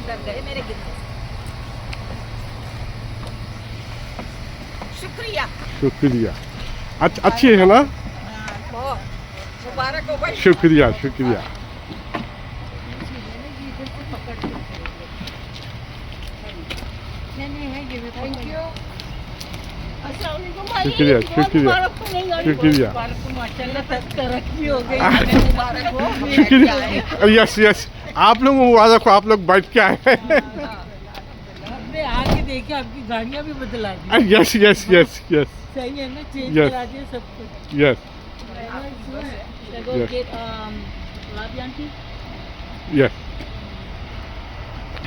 ڈر گئے میرے گرنے سے. شکریہ. شکریہ. اچھی ہے نا؟ بہت مبارک ہو بھائی. شکریہ شکریہ. Thank you. السلام علیکم بھائی. شکریہ شکریہ شکریہ. ماشاء اللہ ترقی ہو گئی. مبارک ہو. شکریہ. یس یس آپ لوگ مبارک ہو. آپ لوگ بیٹھ کے آئے ہیں. ہم نے آ کے دیکھا آپ کی گاڑیاں بھی بدلا دی. یس یس یس یس صحیح ہے نا, چینج Yes. کرا دیا سب کچھ. یس Go Yes. get Labianti. یس.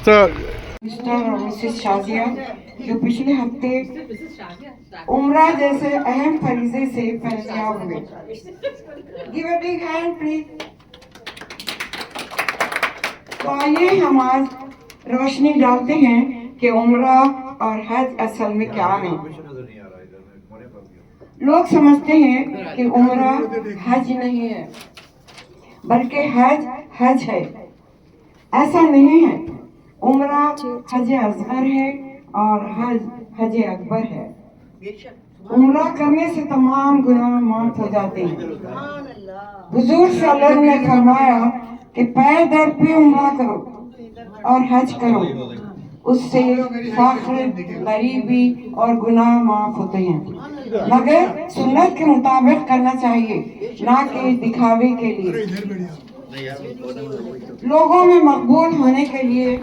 تو مسٹر اور مسز شازیہ جو پچھلے ہفتے عمرہ جیسے اہم فریضے سے فیضیاب ہوئے. Give a big hand, please. تو آئیے ہم آج روشنی ڈالتے ہیں کہ عمرہ اور حج اصل میں کیا ہے. لوگ سمجھتے ہیں کہ عمرہ حج نہیں ہے بلکہ حج ہے. ایسا نہیں ہے. عمرہ حج اصغر ہے اور حج اکبر ہے. عمرہ کرنے سے تمام گناہ معاف ہو جاتے ہیں. حضور صلی اللہ علیہ وسلم نے فرمایا کہ پے در پہ عمرہ کرو اور حج کرو, اس سے فقر, غریبی اور گناہ معاف ہوتے ہیں. مگر سنت کے مطابق کرنا چاہیے, نہ کہ دکھاوے کے لیے, لوگوں میں مقبول ہونے کے لیے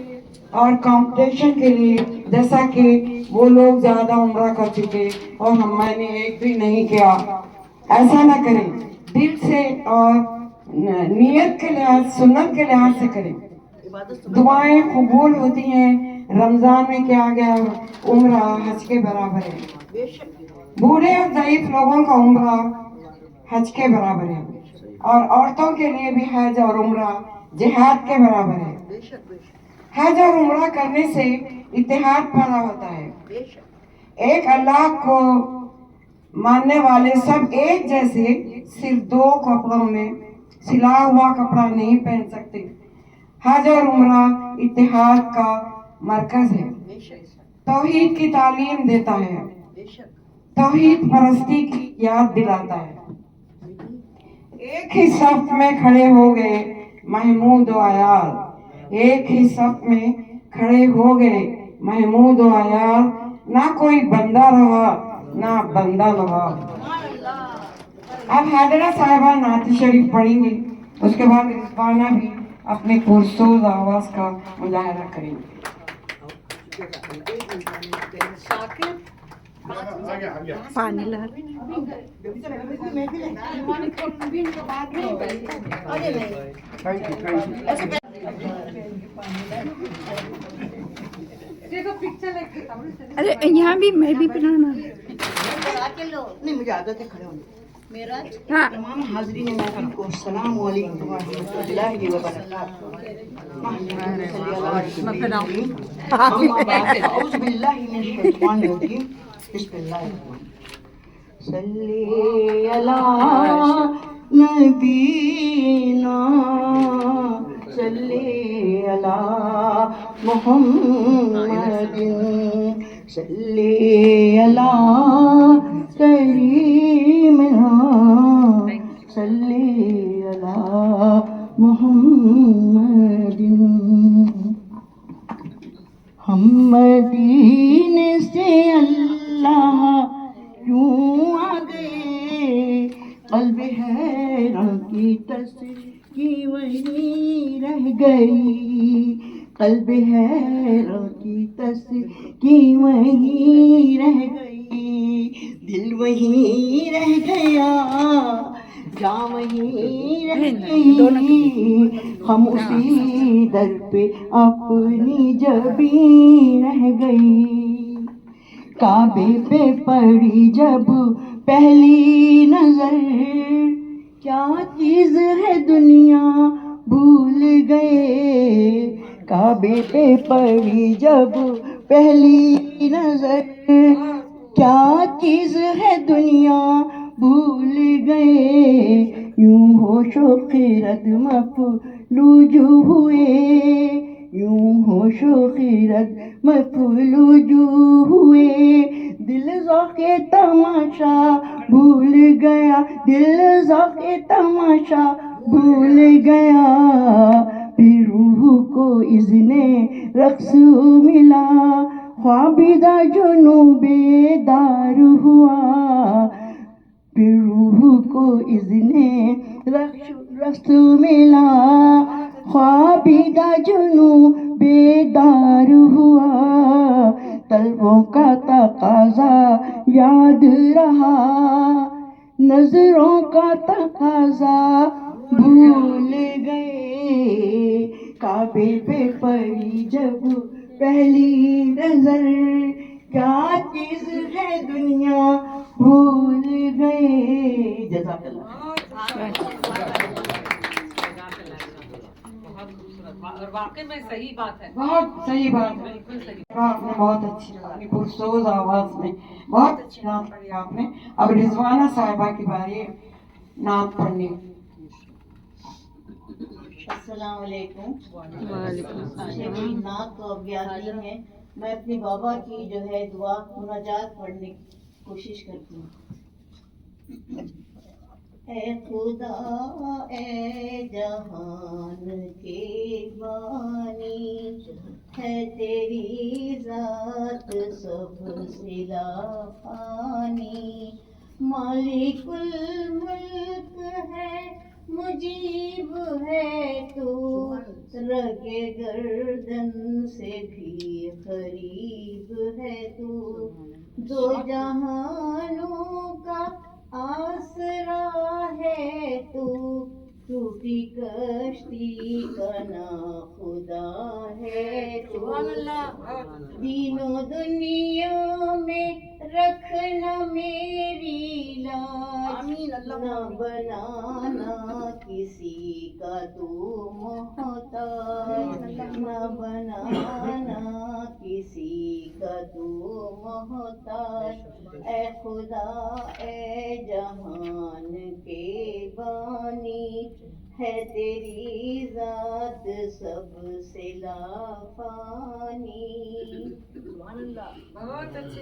اور کمپٹیشن کے لیے. جیسا کہ وہ لوگ زیادہ عمرہ کر چکے اور میں نے ایک بھی نہیں کیا. ایسا نہ کریں. دل سے اور نیت کے لحاظ, سنت کے لحاظ سے کریں. دعائیں قبول ہوتی ہیں. رمضان میں کیا گیا عمرہ حج کے برابر ہے. بوڑھے اور ضعیف لوگوں کا عمرہ حج کے برابر ہے, اور عورتوں کے لیے بھی حج اور عمرہ جہاد کے برابر ہے. حج اور عمرہ کرنے سے اتحاد پیدا ہوتا ہے. ایک اللہ کو ماننے والے سب ایک جیسے صرف دو کپڑوں میں سلا ہوا کپڑا نہیں پہن سکتے. حج اور عمرہ اتحاد کا مرکز ہے. توحید کی تعلیم دیتا ہے. توحید پرستی کی یاد دلاتا ہے. ایک ہی صف میں کھڑے ہو گئے محمود و عیال. ایک ہی صف میں کھڑے ہو گئے محمود و عیال. نہ کوئی بندہ رہا نہ بندہ لگا. اب حاضرہ صاحبہ نعت شریف پڑھیں گے. اس کے بعد رضوانہ بھی اپنے پرسوز آواز کا مظاہرہ کریں گے. پانی لا. ارے یہاں بھی میں بھی بنانا. نہیں مجھے عادت ہے کھڑے ہونے. ہاں تمام حاضرین محفل کو السلام علیکم ورحمۃ اللہ وبرکاتہ. اعوذ باللہ من الشیطان الرجیم. بسم اللہ الرحمن الرحیم. صلی علی نبینا صلی علی محمد صلی علی کریمنا صلی علی محمد. ہم مدینے سے اللہ یوں آ گئے, قلب حیران کی تسکی وہیں رہ گئی. قلب حیران کی تسکی وہیں رہ گئی. دل وہیں رہ گیا, جاں وہیں رہ گئی. ہم اسی در پہ اپنی جبیں رہ گئی. کعبے پہ پڑی جب پہلی نظر, کیا چیز ہے دنیا بھول گئے. کعبے پہ پڑی جب پہلی نظر, کیا چیز ہے دنیا بھول گئے. یوں ہوش و خرد مفلوج ہوئے, یوں ہوش و خیرت مفعول وجوہ ہوئے، دل ذوق تماشا بھول گیا، دل ذوق تماشا بھول گیا، پھر روح کو اذن رقص ملا، خوابیدہ جنوں بیدار ہوا، پھر روح کو اذن رقص ملا، خوابیدہ جنوں بیدار ہوا، طلبوں کا تقاضا یاد رہا، نظروں کا تقاضا بھول گئے، کعبے پہ پڑی جب پہلی نظر، کیا چیز ہے دنیا بھول گئے. جزاک اللہ. اور واقعی میں صحیح بات ہے، بہت صحیح بات ہے. بالکل صحیح. آپ نے بہت اچھی اپنی پرسوز آواز میں بہت اچھی نعت پڑھی آپ نے. اب رضوانہ صاحبہ کی باری ہے نعت پڑھنے. السلام علیکم. مجھے میری نعت تو اب یاد نہیں ہے، میں اپنے بابا کی جو ہے دعا مناجات پڑھنے کی کوشش کرتی ہوں. اے خدا اے جہان کے بانی، ہے تیری ذات سب سے لافانی، مالک الملک ہے مجیب ہے تو، رگ گردن سے بھی قریب ہے تو، دو جہانوں کا آسرا ہے تو، ٹوٹی کشتی کا ناخدا ہے تو، دین و دنیا میں رکھنا میری لاج، نہ بنانا کسی کا تو محتاج، نہ بنانا کسی کا تو محتاج، اے خدا اے جہان کے بانی، ہے تیری ذات سب سے لافانی. بہت اچھی.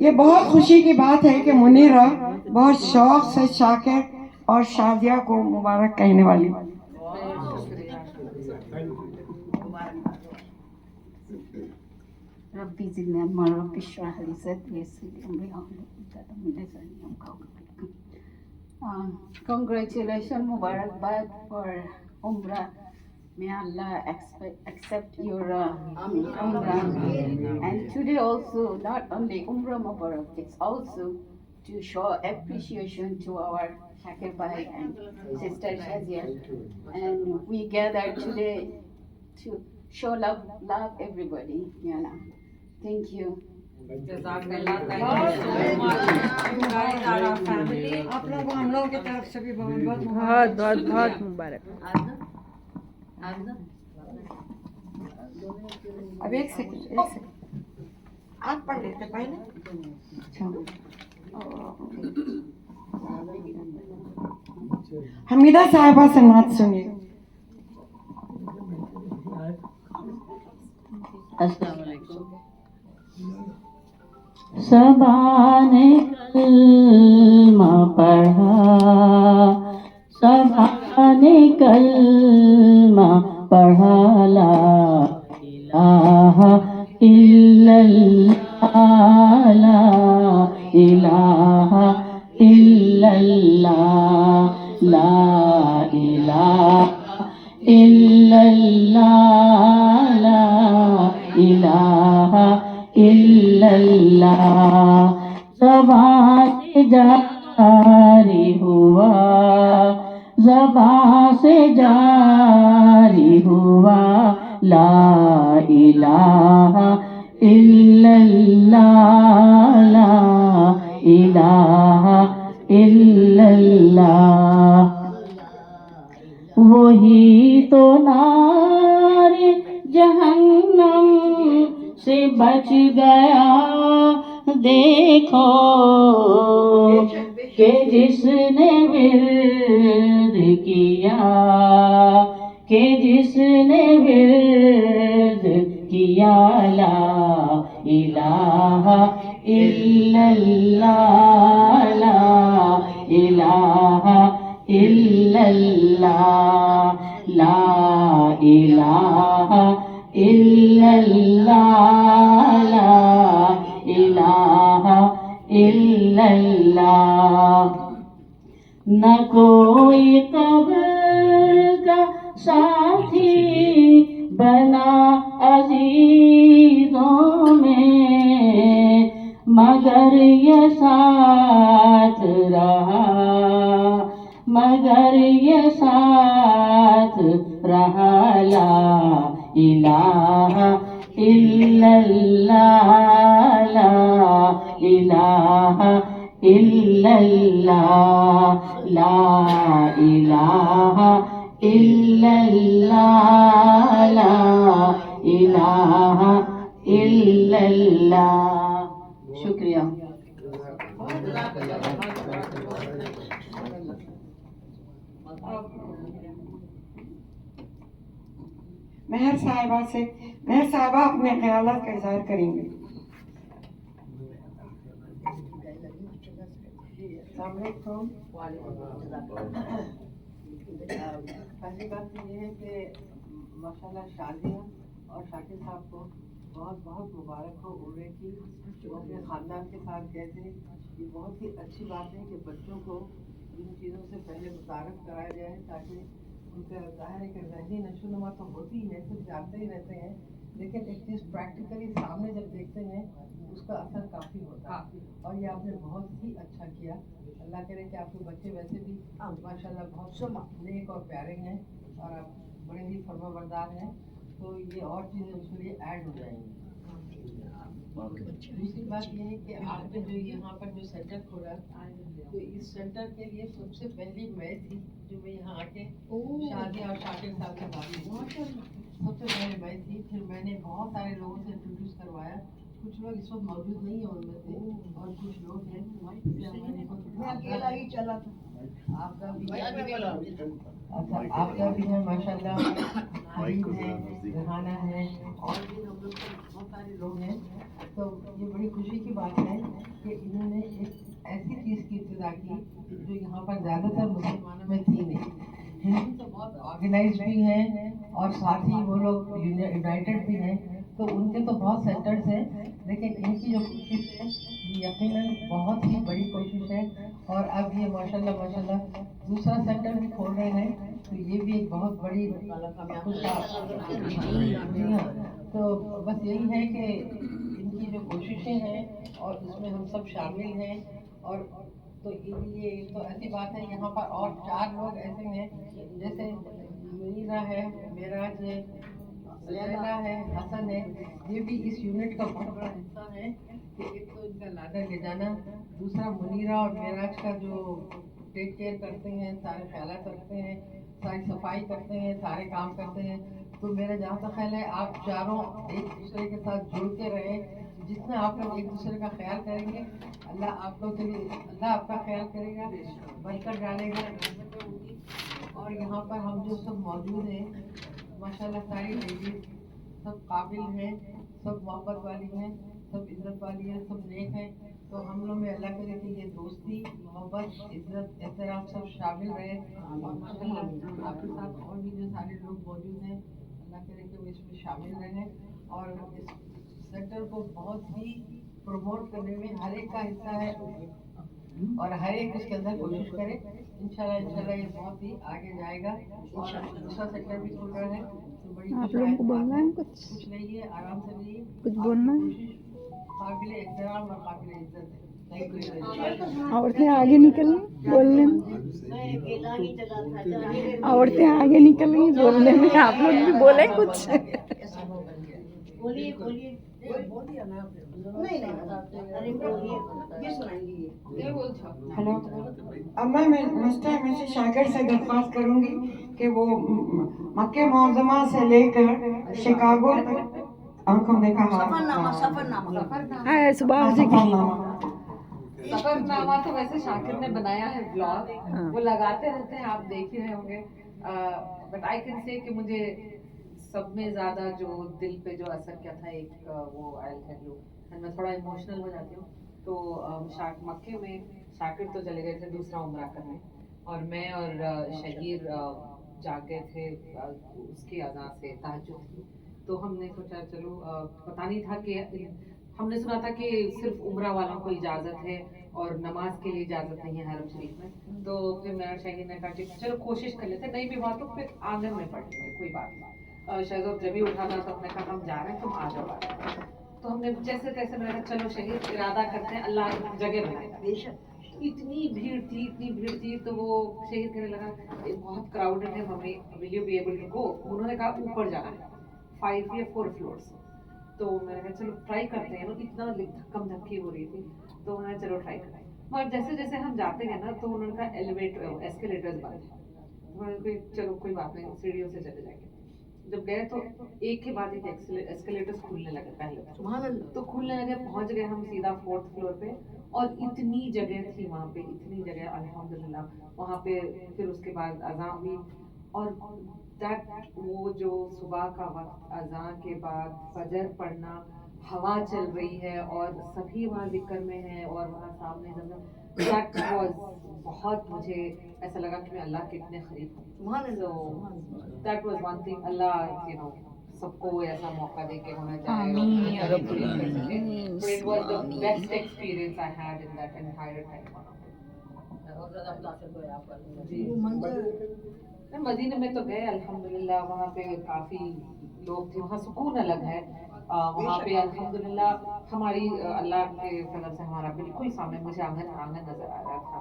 یہ بہت خوشی کی بات ہے کہ منیرہ بہت شوق سے شاکر اور شادیہ کو مبارک کہنے والی. ربی زدنی علما، ربی اشرح لی صدری ویسر لی امری واحلل عقدۃ من لسانی یفقهوا قولی. Congratulations, Mubarakbad for Umrah. May Allah accept your Umrah. And today also, not only Umrah Mubarak, it's also to show appreciation to our Shakir Bhai and sister Shazia. And we gathered today to show love everybody, you know. Thank you. جزاکاللہ. Thank you so much. You guys are our family. آپ لوگوں کو ہم لوگوں کی طرف سے بھی بہت بہت بہت مبارک. اب ایک سیکنڈ آپ پڑھ لیتے پہلے. حمیدہ صاحبہ سے نعت سنیے. السلام علیکم. صبا نے کلمہ پڑھا، صبا نے کلمہ پڑھا، لا الہ الا اللہ، لا الہ الا اللہ، لا الہ الا اللہ، لا الہ الا اللہ. زبان سے جاری ہوا، زبان سے جاری ہوا، لا الہ الا اللہ، لا الہ الا اللہ. وہی تو نار جہنم سے بچ گیا، دیکھو کہ جس نے ورد کیا، کہ جس نے ورد کیا لا الہ الا اللہ، لا الہ الا اللہ، لا الہ الا اللہ، لا الہ الا اللہ۔ نہ کوئی قبر کا ساتھی بنا عزیزوں میں، مگر یہ ساتھ رہا، مگر یہ ساتھ رہا، لا الہ الا اللہ، لا الہ الا اللہ، لا الہ الا اللہ، لا الہ الا اللہ۔ شکریہ۔ مہر صاحبہ اپنے خیالات کا اظہار کریں گے۔ السلام علیکم۔ پہلی بات تو یہ ہے کہ ماشاءاللہ شادیہ اور شاکر صاحب کو بہت بہت مبارک ہو عمرے کی، وہ اپنے خاندان کے ساتھ گئے تھے۔ یہ بہت ہی اچھی بات ہے کہ بچوں کو ان چیزوں سے پہلے متعارف کرایا جائے تاکہ ان کا ظاہر ہے کہ ذہنی نشو و نما تو ہوتی ہے، کچھ جانتے ہی رہتے ہیں، لیکن ایک چیز پریکٹیکلی سامنے جب دیکھتے ہیں اس کا اثر کافی ہوتا ہے۔ اور یہ آپ نے بہت ہی اچھا کیا۔ اللہ کرے کہ آپ کے بچے ویسے بھی ماشاءاللہ بہت نیک اور پیارے ہیں اور آپ بڑے ہی فرما بردار ہیں، تو یہ اور چیزیں اس کے لیے ایڈ ہو جائیں گی۔ دوسری بات یہ ہے کہ آپ نے جو یہاں پر جو سینٹر کھولا، تو اس سینٹر کے لیے سب سے پہلی میں تھی جو میں یہاں آ کے شادی اور شاکر صاحب سے بات کی، سب سے پہلے میں تھی۔ پھر میں نے بہت سارے لوگوں سے انٹروڈیوس کروایا، کچھ لوگ اس وقت موجود نہیں ہیں ان میں سے، اور کچھ لوگ ہیں آپ کا بھی اچھا، آپ کا بھی ہے ماشاءاللہ، حبیب ہے، ریحانہ ہے، اور بھی ہم لوگ بہت سارے لوگ ہیں۔ تو یہ بڑی خوشی کی بات ہے کہ انہوں نے ایک ایسی چیز کی ابتدا کی جو یہاں پر زیادہ تر مسلمانوں میں تھی نہیں۔ ہندو تو بہت آرگنائز بھی ہیں اور ساتھ ہی وہ لوگ یونائٹیڈ بھی ہیں، تو ان کے تو بہت سینٹرز ہیں، لیکن ان کی جو کوشش ہے یہ یقیناً بہت ہی بڑی کوشش ہے۔ اور اب یہ ماشاءاللہ دوسرا سینٹر بھی کھول رہے ہیں، تو یہ بھی ایک بہت بڑی جی ہاں، تو بس یہی ہے کہ ان کی جو کوششیں ہیں اور اس میں ہم سب شامل ہیں، اور تو یہ تو ایسی بات ہے یہاں پر اور 4 لوگ ایسے ہیں جیسے منیرہ ہے، معراج ہے، لیلا ہے، حسن ہے، یہ بھی اس یونٹ کا بہت بڑا حصہ ہے کہ ایک تو ان کا لادر لے جانا، دوسرا منیرہ اور معراج کا جو ٹیک کیئر کرتے ہیں، سارے خیالات رکھتے ہیں، ساری صفائی کرتے ہیں، سارے کام کرتے ہیں۔ تو میرا جہاں تک خیال ہے آپ چاروں ایک دوسرے کے ساتھ جڑ کے رہیں، جتنا آپ لوگ ایک دوسرے کا خیال کریں گے اللہ آپ لوگ کے لیے، اللہ آپ کا خیال کرے گا، برکت ڈالے گا، رحمتیں ہوں گی۔ اور یہاں پر ہم جو سب موجود ہیں ماشاءاللہ ساری لیڈیز سب قابل ہیں، سب محبت والی ہیں، سب عزت والی ہیں، سب نیک ہیں، تو ہم لوگ میں اللہ کرے کہ یہ دوستی، محبت، عزت، احترام سب شامل رہے، اور ماشاءاللہ آپ کے ساتھ اور بھی جو سارے لوگ موجود ہیں اللہ کرے کہ وہ اس میں شامل رہیں، اور اس سینٹر کو بہت ہی پروموٹ کرنے میں ہر ایک کا حصہ ہے اور ہر ایک اس کے اندر کوشش کرے۔ انشاءاللہ یہ بہت ہی آگے جائے گا، اور دوسرا سیکٹر بھی کھل رہا ہے، تو بڑی آپ لوگوں کو بولنا ہے کچھ نہیں ہے، آرام سے رہیے، کچھ بولنا ہے؟ کوشش قابل احترام اور قابل عزت ہے۔ عورتیں آگے نکلیں بولنے میں، عورتیں آگے نکلیں بولنے میں، آپ لوگ بھی بولیں کچھ۔ ہلو، اب میں مسٹر شاکر سے درخواست کروں گی کہ وہ مکہ معظمہ سے لے کر شکاگو آنکھوں دیکھا صبح سے सफरनामा तो वैसे शाकिर ने बनाया है ब्लॉग, वो लगाते रहते हैं, आप देख ही रहे होंगे। बट आई कैन से कि मुझे सब में ज्यादा जो दिल पे जो असर किया था एक वो आई टेल यू, मैं थोड़ा इमोशनल हो जाती हूँ। तो मक्के में शाकिर तो चले गए थे दूसरा उम्रा करने, और मैं और शहीर जाग गए थे उसकी अज़ान से तहज्जुद की। तो हमने सोचा चलो पता नहीं था कि हमने सुना था कि सिर्फ उम्रा वालों को इजाज़त है और नमाज के लिए इजाज़त नहीं है हरम शरीफ में। तो फिर मैं और शहीद ने कहा कि चलो कोशिश कर लेते, नहीं भी हुआ तो फिर आंगन में पढ़ लेंगे, कोई बात नहीं। शहज़ोब जब भी उठा था तो हमने कहा हम जा रहे हैं, तुम आ जाओ। तो हमने जैसे तैसे मैंने कहा चलो शहीद इरादा करते हैं, अल्लाह जगह बनाएगा। इतनी भीड़ थी तो वो शहीद कहने लगा ये बहुत क्राउडेड है mummy, will you be able to go? उन्होंने कहा ऊपर जाना है 5 या 4 फ्लोर्स। तो मैंने कहा चलो ट्राई करते हैं, इतना धक्कम धक्की हो रही थी तो मैंने चलो ट्राई करते हैं। मगर जैसे जैसे हम जाते हैं ना तो उन्होंने कहा एलिवेटर एस्केलेटर्स बंद है। तो मैंने कहा चलो कोई बात नहीं, सीढ़ियों से चले जाएंगे। जब गए तो एक के बाद एक एस्केलेटर्स खुलने लगे, पहले तो खुलने लगे, पहुंच गए हम सीधा 4th फ्लोर पे, और इतनी जगह थी वहाँ पे, इतनी जगह अल्हम्दुलिल्लाह वहाँ पे। फिर उसके बाद अज़ान हुई, और दैट वो जो सुबह का वक्त अज़ान के बाद फजर पढ़ना, हवा चल रही है और सभी वहाँ जिक्र में है और वहाँ सामने ज़मीन, दैट वाज बहुत, मुझे ऐसा लगा कि मैं अल्लाह के इतने करीब हूँ। So that was one thing, Allah you know सबको ऐसा मौका दे के होना चाहिए। But it was the best experience I had in that entire time. मदीने में तो गए अल्हम्दुलिल्लाह, वहाँ पे काफ़ी लोग थे, वहाँ सुकून अलग है। वहाँ पे अल्हम्दुलिल्लाह हमारी अल्लाह के फजल से हमारा बिल्कुल सामने मुझे आंगन नजर आ रहा था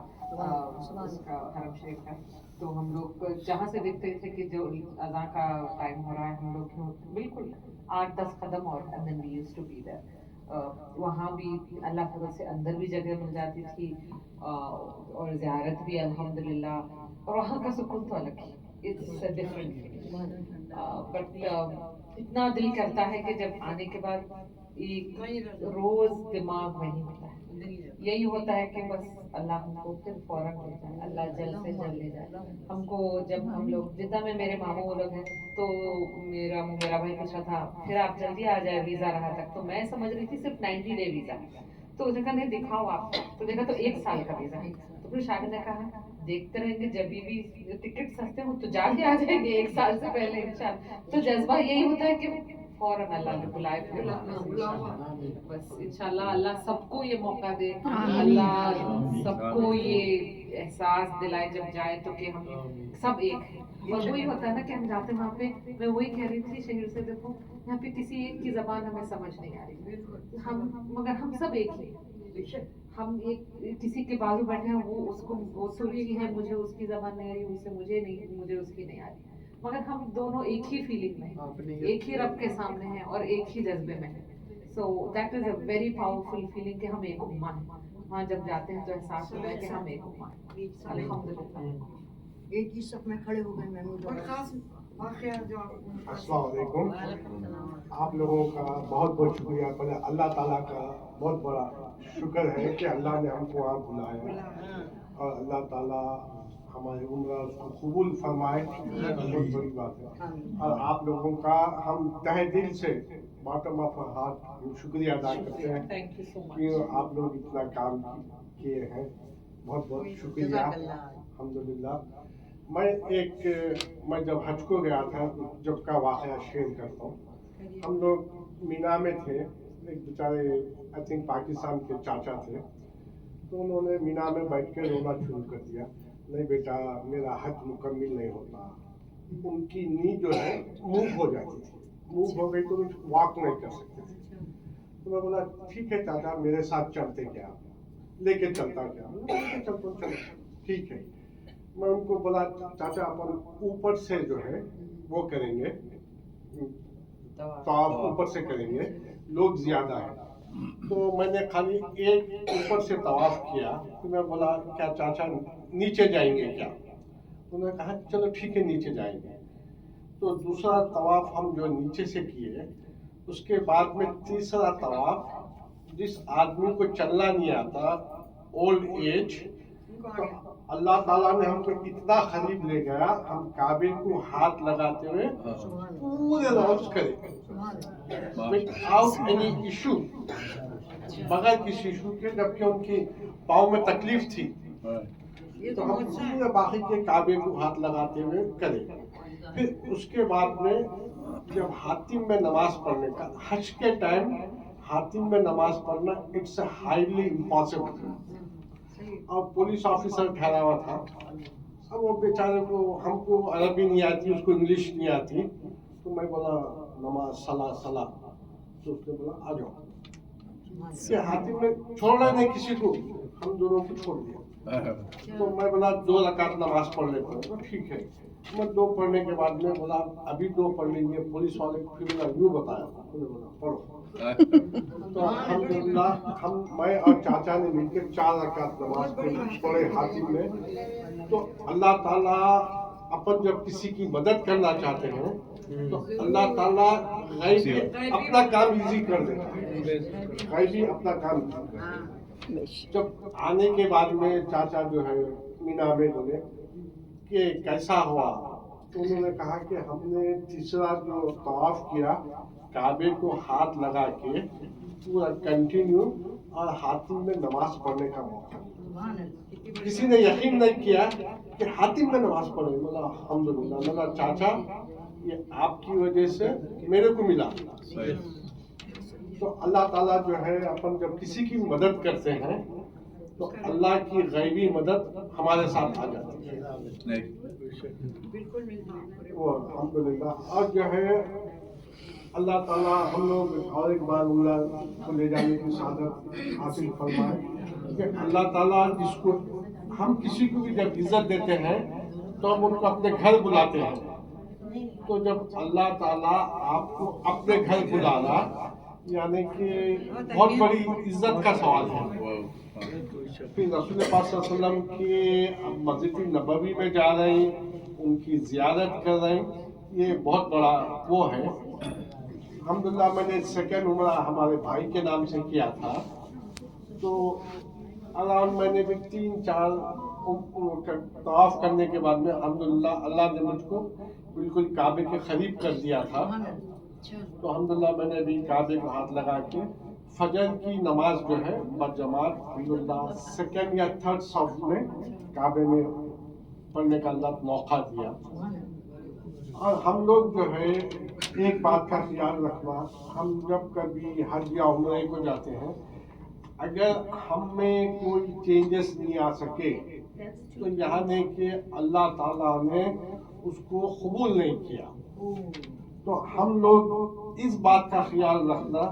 उसका हरम शरीफ का। तो हम लोग जहाँ से देखते थे कि जो अज़ान का टाइम हो रहा है, हम लोग बिल्कुल 8-10 कदम और and then we used to be there। वहाँ भी अल्लाह फजल से अंदर भी जगह मिल जाती थी और ज़ियारत भी अल्हम्दुलिल्लाह, और वहाँ का सुकून तो अलग ही, it's a different feeling. But इतना दिल करता है कि जब आने के बाद एक रोज दिमाग वही होता है, यही होता है कि बस अल्लाह हमको फिर फौरन ले जाए, अल्लाह जल्द से जल्द ले जाए हमको। जब हम लोग जिद्दा में मेरे मामू वो लोग हैं, तो मेरा भाई पूछ रहा था फिर आप जल्दी आ जाए वीजा रहा तक, तो मैं समझ रही थी सिर्फ 90 डे वीजा, तो उसने कहा नहीं दिखाओ आप, तो देखा तो 1 साल का वीजा। तो फिर शाहिद ने कहा देखते रहेंगे, जब भी टिकट सस्ते हो तो जाके आ जाएंगे 1 साल से पहले इंशाल्लाह। तो जज्बा यही होता है कि फौरन अल्लाह ने बुलाए, फिर बस इंशाल्लाह अल्लाह सबको ये मौका दे, अल्लाह सबको ये एहसास दिलाए जब जाए तो कि हम सब एक हैं। और वही होता है ना कि हम जाते वहाँ पे, मैं वही कह रही थी शहर से, देखो यहाँ पे किसी एक की जबान हमें समझ नहीं आ रही, मगर हम सब एक ही, हम एक किसी के बाजू बैठे हैं, वो सुनी है, मुझे उसकी जबान नहीं आ रही, मुझे उसकी नहीं आ रही, मगर हम दोनों एक ही फीलिंग में हैं, एक ही रब के सामने हैं और एक ही जज्बे में हैं। So that is a very powerful feeling कि हम एक उम्मा हैं। वहाँ जब जाते हैं तो एहसास होता है कि हम एक उम्मा हैं, अल्हम्दुलिल्लाह। एक ही सब में खड़े हो गए महमूद। और खास वाक़या जो अस्सलाम वालेकुम, आप लोगों का बहुत बहुत शुक्रिया। पहले अल्लाह ताला का बहुत बड़ा शुक्र है कि अल्लाह ने हमको वहाँ बुलाया, और अल्लाह ताला हमारी उम्र उसको कबूल फरमाए, बहुत बड़ी बात है। और आप लोगों का हम तहे दिल से बॉटम ऑफ हार्ट शुक्रिया अदा करते हैं थैंक यू सो कि मच। आप लोग इतना काम किए हैं, बहुत बहुत शुक्रिया अल्हम्दुलिल्लाह। मैं जब हज को गया था, जब का वाक़या शेयर करता हूँ। हम लोग मीना में थे, एक बेचारे आई थिंक पाकिस्तान के चाचा थे, तो उन्होंने मीना में बैठ के रोना शुरू कर दिया, नहीं बेटा मेरा हज मुकम्मिल नहीं होता। उनकी नी जो है मूव हो जाती थी, मूव हो गई तो वॉक नहीं कर सकते थे। तो मैं बोला ठीक है चाचा मेरे साथ चलते क्या, लेके चलता क्या, लेके चलता चलो ठीक है। मैं उनको बोला चाचा अपन ऊपर से जो है वो करेंगे, तवाफ ऊपर से करेंगे, लोग ज्यादा है। तो मैंने खाली एक ऊपर से तवाफ किया, तो मैं बोला क्या चाचा नीचे जाएंगे क्या? उन्होंने कहा चलो ठीक है नीचे जाएंगे। तो दूसरा तवाफ हम जो नीचे से किए, उसके बाद में तीसरा तवाफ, जिस आदमी को चलना नहीं आता ओल्ड एज, तो अल्लाह ताला ने हमको इतना करीब ले गया, हम काबे को हाथ लगाते हुए पूरे नमाज करें विदाउट एनी इशू, बगैर किसी इशू के, जबकि उनकी पाँव में तकलीफ थी, तो हम पूरे बाकी के काबे को हाथ लगाते हुए करें। फिर उसके बाद में जब हातिम में नमाज पढ़ने का, हज के टाइम हातिम में नमाज पढ़ना इट्स हाईली इम्पॉसिबल, और पुलिस ऑफिसर ठहरा हुआ था। अब वो बेचारे को, हमको अरबी नहीं आती, उसको इंग्लिश नहीं आती, तो मैं बोला नमाज सला सला, तो उसने बोला आ जाओ। ये हातिम में छोड़ना नहीं किसी को, हम दोनों को छोड़ दिया। तो मैं बोला 2 रकात नमाज पढ़ लेता हूँ, तो ठीक है। मैं 2 पढ़ने के बाद में बोला अभी 2 पढ़ लीजिए। पुलिस वाले को फिर मैंने यूँ बताया, उन्होंने बोला पढ़ो। तो अल्हम्दुलिल्लाह हम, मैं और चाचा ने मिलकर 4 रकात नमाज पढ़े हातिम में। तो अल्लाह ताला अपन जब किसी की मदद करना चाहते हैं तो अल्लाह ताला गैबी अपना काम इजी कर देता है, गैबी अपना काम। जब आने के बाद में चाचा जो है मीना में बोले कि कैसा हुआ, तो उन्होंने कहा कि हमने तीसरा जो तवाफ किया, काबे को हाथ लगा के पूरा कंटिन्यू, और हातिम में नमाज पढ़ने का मौका। किसी ने यकीन नहीं किया कि हातिम में नमाज पढ़े। बोला अल्हम्दुलिल्लाह, बोला चाचा ये आपकी वजह से मेरे को मिला। तो अल्लाह ताला जो है, अपन जब किसी की मदद करते हैं तो अल्लाह की गैबी मदद हमारे साथ आ जाती है, वो अल्हम्दुलिल्लाह। और जो है अल्लाह ताला हम लोग और एक बार उम्रा को ले जाने की सादत हासिल फरमाए कि अल्लाह ताला जिसको, हम किसी को भी जब इज्जत देते हैं तो हम उनको अपने घर बुलाते हैं। तो जब अल्लाह ताला आपको अपने घर बुलाना, यानी कि बहुत बड़ी इज्जत का सवाल है। फिर रसूल पाक सल्लल्लाहु अलैहि वसल्लम की मस्जिद नबवी में जा रहे हैं, उनकी ज़ियारत कर रहे हैं, ये बहुत बड़ा वो है। अल्हम्दुलिल्लाह मैंने 2nd उम्रा हमारे भाई के नाम से किया था, तो अराउंड मैंने भी 3-4 तवाफ करने के बाद में अल्हम्दुलिल्लाह अल्लाह ने मुझको बिल्कुल काबे के करीब कर दिया था। तो अल्हम्दुलिल्लाह मैंने भी काबे को हाथ लगा के फजर की नमाज जो है बजमात अल्हम्दुलिल्लाह 2nd या 3rd सफ में काबे में पढ़ने का अल्लाह मौका दिया। और हम लोग जो है एक बात का ख्याल रखना, हम जब कभी हज या उम्रे को जाते हैं, अगर हम में कोई चेंजेस नहीं आ सके तो यहाँ नहीं कि अल्लाह ताला ने उसको कबूल नहीं किया। तो हम लोग इस बात का ख्याल रखना,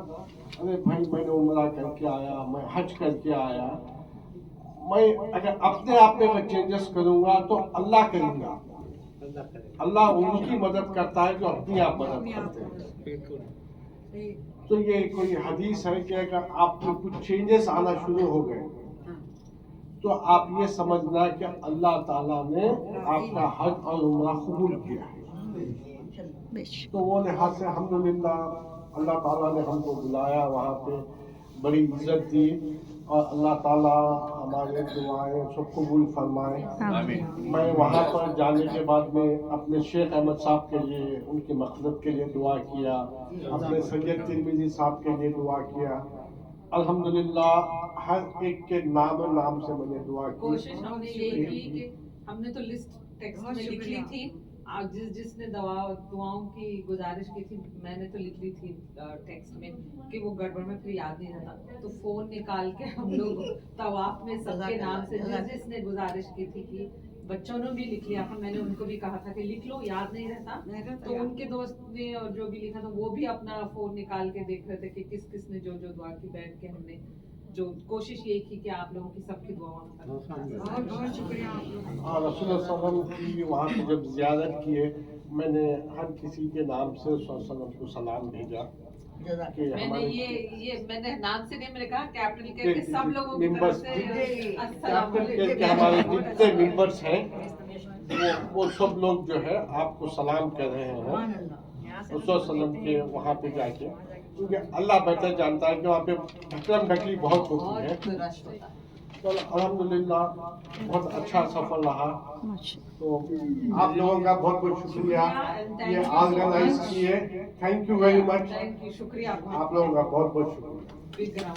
अरे भाई मैंने उम्रा करके आया, मैं हज करके आया, मैं अगर अपने आप में मैं चेंजेस करूँगा तो अल्लाह करेंगा। अल्लाह उनकी मदद करता है जो अपनी आप मदद करते हैं। तो ये कोई हदीस है कि अगर आप में कुछ चेंजेस आना शुरू हो गए तो आप ये समझना कि अल्लाह ताला ने आपका हज और उम्रा कबूल किया है। तो वो लिहाज से अल्हम्दुलिल्लाह अल्लाह ताला ने हमको बुलाया, वहाँ पे बड़ी इज्जत दी, और अल्लाह ताला हमारे दुआएं सब कबूल फरमाए। मैं वहाँ पर जाने के बाद में अपने शेख अहमद साहब के लिए, उनकी मक़सद के लिए दुआ किया, अपने सैयद तिरमिज़ी साहब के लिए दुआ किया। अल्हम्दुलिल्लाह हर एक के नाम से मैंने दुआ की। कोशिश हमने ये की कि हमने तो लिस्ट टेक्स्ट में लिख ली थी, आज जिसने दुआओं की गुजारिश की थी मैंने तो लिख ली थी टेक्स्ट में कि वो गड़बड़ में फिर याद नहीं रहता, तो फोन निकाल के हम लोग तवाफ में सबके नाम से जिसने गुजारिश की थी कि बच्चों ने भी लिख लिया था, मैंने उनको भी कहा था कि लिख लो, याद नहीं रहता, तो उनके दोस्त ने और जो भी लिखा था वो भी अपना फोन निकाल के देख रहे थे कि किस किस ने जो जो दुआ की। बैठ के हमने जो कोशिश ये की कि आप लोगों की सबकी दुआओं बहुत शुक्रिया आप लोग। हाँ, रसूल सल्लल्लाहु अलैहि वसल्लम की वहाँ पे जब ज़ियारत किए, मैंने हर किसी के नाम से रसूल सल्लल्लाहु अलैहि वसल्लम को सलाम भेजा कि मैंने ये मैंने नाम से नहीं, मैंने कहा कैपिटल के सब लोगों की तरफ से अस्सलाम कैपिटल के हमारे जितने मेंबर्स हैं वो सब लोग जो है आपको सलाम कर रहे हैं रसूल सल्लल्लाहु अलैहि वसल्लम के वहाँ पे जाके, क्योंकि अल्लाह बेहतर जानता है कि वहाँ पे ढकलम ढकली बहुत होती है। तो अल्हम्दुलिल्लाह बहुत अच्छा सफल रहा। तो आप लोगों का बहुत बहुत शुक्रिया ये ऑर्गेनाइज किए, thank you very much. Thank you, शुक्रिया आप लोगों का बहुत बहुत शुक्रिया।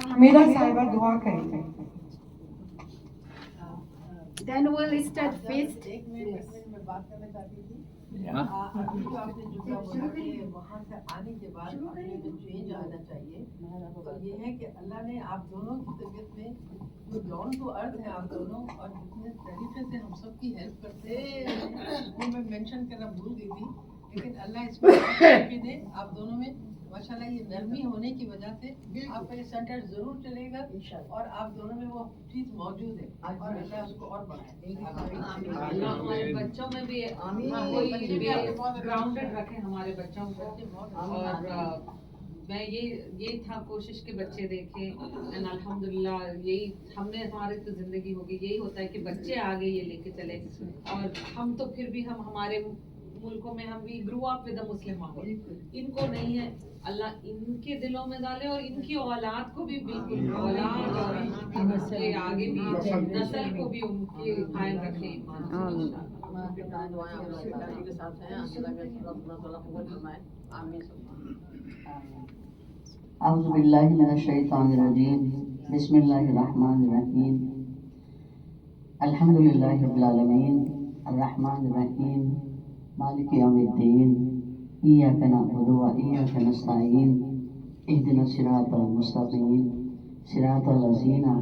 हमीदा साहिबा दुआ करेंगे। Then we'll start feast. एक मिनट में बात करना चाहती थी। अभी जो आपने जो बोला कि वहाँ से आने के बाद अपने में चेंज आना चाहिए, तो ये है कि अल्लाह ने आप दोनों की तबीयत में जो डाउन टू अर्थ है आप दोनों, और जितने तरीके से हम सब की हेल्प करते हैं वो मैं मेंशन करना भूल गई थी, लेकिन अल्लाह इसमें भी दे आप दोनों में माशाल्लाह। ये नरमी होने की वजह से आपका ये सेंटर जरूर चलेगा और आप दोनों में वो चीज मौजूद है, और अल्लाह उसको और बढ़ाए। अल्लाह हमारे बच्चों में भी बच्चे भी आपके बहुत ग्राउंडेड रखे हमारे बच्चों को। और मैं यही था कोशिश के बच्चे देखें, एंड अल्हम्दुलिल्लाह यही हमने हमारी तो जिंदगी होगी, यही होता है कि बच्चे आगे ये लेके चले। और हम तो फिर भी हम हमारे मुल्कों में हम भी grow up with the Muslim माहौल, इनको नहीं है, अल्लाह इनके दिलों में डाले और इनकी औलाद को भी बिल्कुल औलाद और इनके आगे भी नस्ल को भी उनके कायम रखे अऊज़ु बिल्लाहि मिनश शैतानिर रजीम, बिस्मिल्लाहिर रहमानिर रहीम, अल्हम्दुलिल्लाहि रब्बिल आलमीन, अर्रहमानिर रहीम, मालिकि यौमिद्दीन, इय्याका नअबुदु व इय्याका नस्तईन, इहदिनस सिरातल मुस्तकीम, सिरातल लज़ीना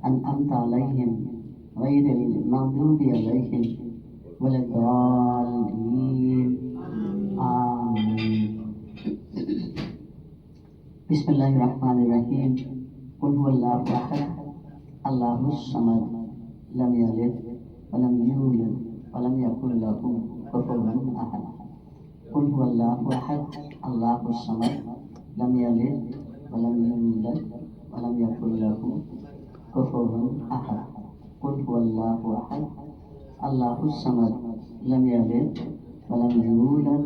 अनअमता अलैहिम, गैरिल मग़दूबि अलैहिम वलद्दाल्लीन, आमीन। बिस्मिल्लाहिर्रहमानिर्रहीम, कुल हुवल्लाहु अहद, अल्लाहुस समद, लम यलिद वलम यूलद वलम यकुल लहू कुफुवन अहद। कुल हुवल्लाहु अहद, अल्लाहुस समद, लम यलिद वलम यूलद वलम यकुल लहू कुफुवन अहद। कुल हुवल्लाहु अहद, अल्लाहुस समद, लम यलिद वलम यूलद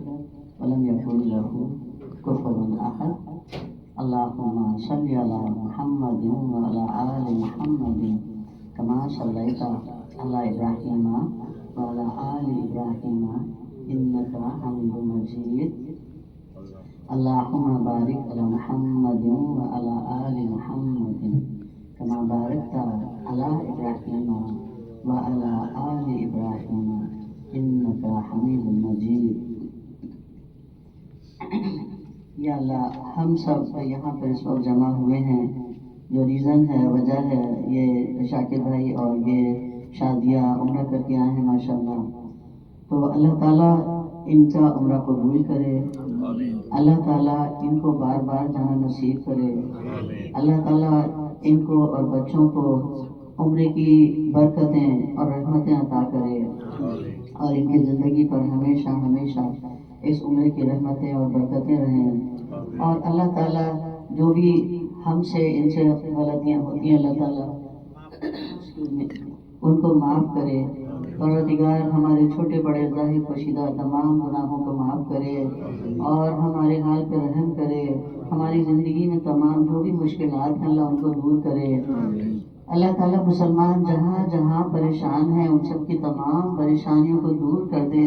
वलम यकुल लहू कुफुवन अहद। अल्लाहुम्मा सल्लि अला मुहम्मदिन व अला आलि मुहम्मदिन कमा सल्लैता अला इब्राहीम व अला आलि इब्राहीम इन्नका हमीदुम मजीद। अल्लाहुम्मा बारिक अला मुहम्मदिन व अला आलि मुहम्मदिन कमा बारकता अला इब्राहीम व अला आलि इब्राहीम इन्नका हमीदुम मजीद। या अल्लाह, हम सब यहाँ पर इस वक्त जमा हुए हैं, जो रीज़न है, वजह है, ये शाकिर भाई और ये शादिया उम्रा करके आए हैं माशाल्लाह। तो अल्लाह ताला इनका उम्रा कबूल करे, अल्लाह ताला इनको बार बार जाना नसीब करे, अल्लाह ताला इनको और बच्चों को उम्रे की बरकतें और रहमतें अता करे, और इनकी ज़िंदगी पर हमेशा हमेशा इस उम्र की रहमतें और बरकतें रहें। और अल्लाह ताला जो भी हमसे इनसे गलतियाँ होती हैं अल्लाह ताला उनको माफ़ करे। परवरदिगार हमारे छोटे बड़े ज़ाहिर पोशीदा तमाम गुनाहों को माफ़ करे और हमारे हाल पर रहम करे। हमारी ज़िंदगी में तमाम जो भी मुश्किलात हैं अल्लाह उनको दूर करे। अल्लाह ताला मुसलमान जहाँ जहाँ परेशान हैं उन सब की तमाम परेशानियों को दूर कर दे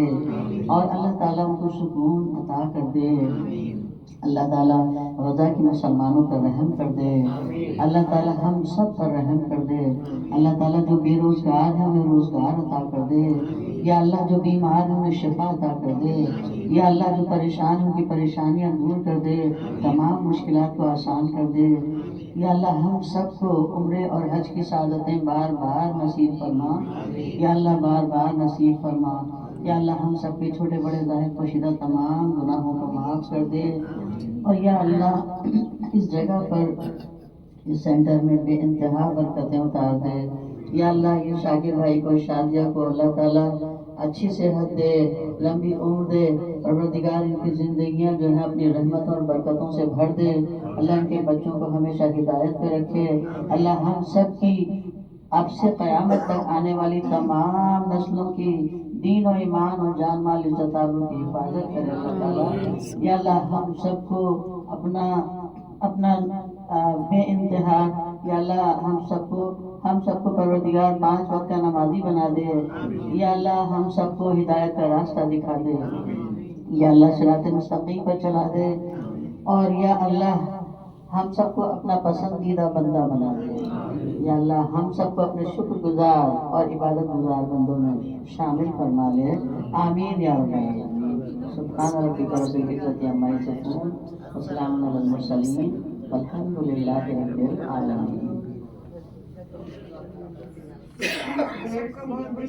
और अल्लाह ताला उनको सुकून अता कर दे। अल्लाह ताला रज़ा के मुसलमानों पर रहम कर दे। अल्लाह ताला हम सब पर रहम कर दे। अल्लाह ताला जो बेरोज़गार हैं उन्हें रोज़गार अता कर दे। या अल्लाह जो बीमार हैं उन्हें शिफा अता कर दे। या अल्लाह जो परेशान हैं उनकी परेशानियाँ दूर कर दे, तमाम मुश्किलात को आसान कर दे। या अल्लाह हम सबको उम्रे और हज की सादतें बार बार नसीब फरमा। या अल्लाह बार बार नसीब फरमा। या अल्लाह हम सब के छोटे बड़े ज़ाहिर पोशीदा तमाम गुनाहों को माफ़ कर दे। और या अल्लाह इस जगह पर इस सेंटर में बेइंतहा बरकतें उतार दे। या अल्लाह ये शाकिर भाई को शादिया को अल्लाह ताला अच्छी सेहत दे, लंबी उम्र दे। परवरदिगार इनकी ज़िंदगियाँ जो है अपनी रहमत और बरकतों से भर दे। अल्लाह इनके बच्चों को हमेशा हिदायत पे रखे। अल्लाह हम सब की अब से क़यामत तक आने वाली तमाम नस्लों की दीन और ईमान और जान माल इज्जत आबरू की हिफाजत करे अल्लाह ताला। या अल्लाह हम सबको अपना بے انتہا یا اللہ ہم سب کو پروردگار 5 وقت کا نمازی بنا دے. یا اللہ ہم سب کو ہدایت کا راستہ دکھا دے. یا اللہ صراط مستقیم پر چلا دے. اور یا اللہ ہم سب کو اپنا پسندیدہ بندہ بنا دے. یا اللہ ہم سب کو اپنے شکر گزار اور عبادت گزار بندوں میں شامل فرما لے. آمین یا رب العالمین. سبحان ربک رب العزت عما یصفون وسلام علی المرسلین والحمد للہ رب العالمین. सबका बहुत बड़ी